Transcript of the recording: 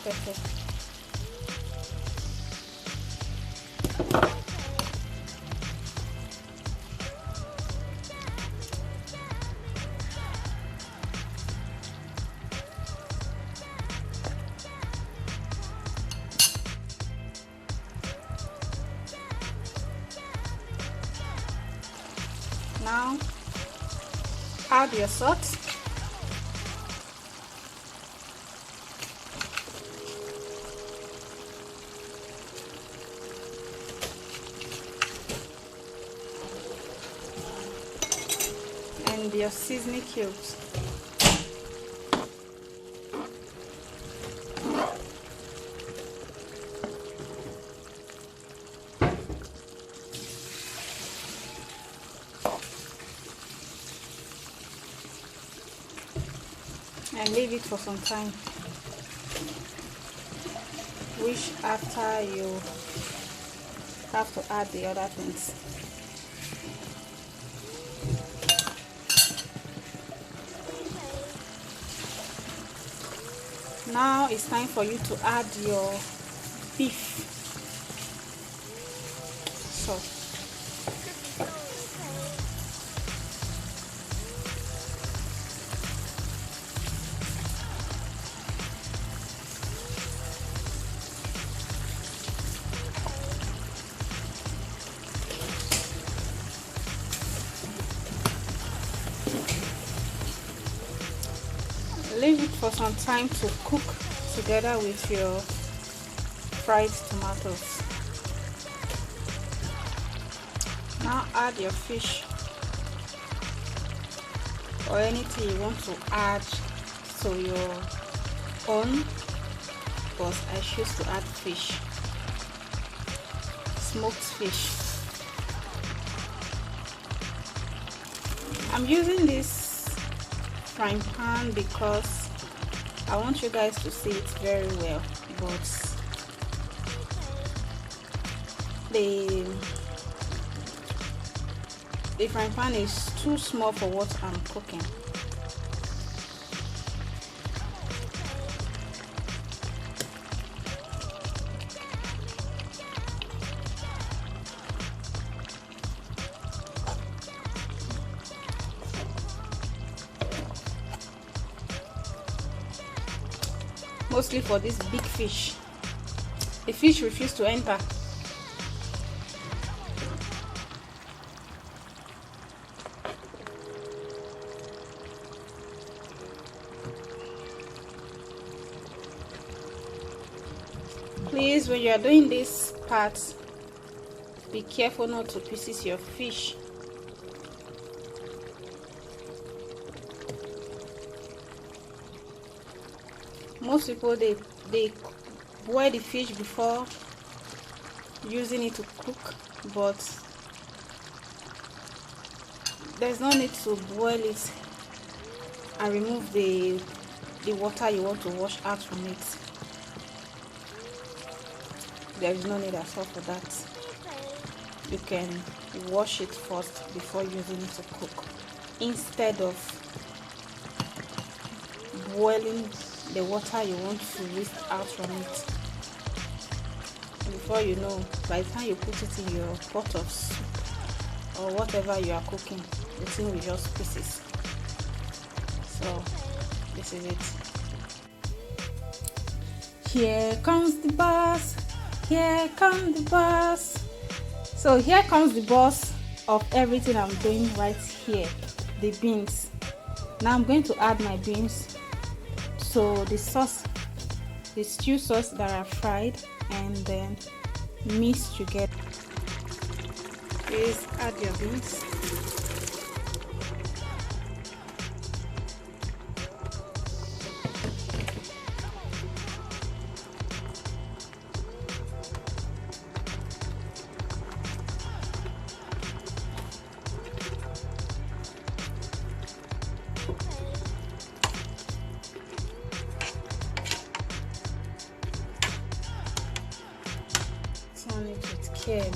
pepper. Now add your salt. And your seasoning cubes. And leave it for some time, which after you have to add the other things. Now it's time for you to add your beef. So leave it for some time to cook together with your fried tomatoes. Now add your fish or anything you want to add to your own, but I choose to add fish, smoked fish. I'm using this frying pan because I want you guys to see it very well, but the frying pan is too small for what I'm cooking. Mostly for this big fish, the fish refused to enter. Please, when you are doing this part, be careful not to pieces your fish. Most people they boil the fish before using it to cook, but there's no need to boil it and remove the water you want to wash out from it. There is no need at all for that. You can wash it first before using it to cook, instead of boiling the water you want to whisk out from it. Before you know, by the time you put it in your pot of soup or whatever you are cooking, the thing will just pieces. So this is it. Here comes the boss. Here comes the boss. So here comes the boss of everything I'm doing right here, the beans. Now I'm going to add my beans. So the sauce, the stew sauce that are fried and then mixed together. Please add your beans. Turn it with care.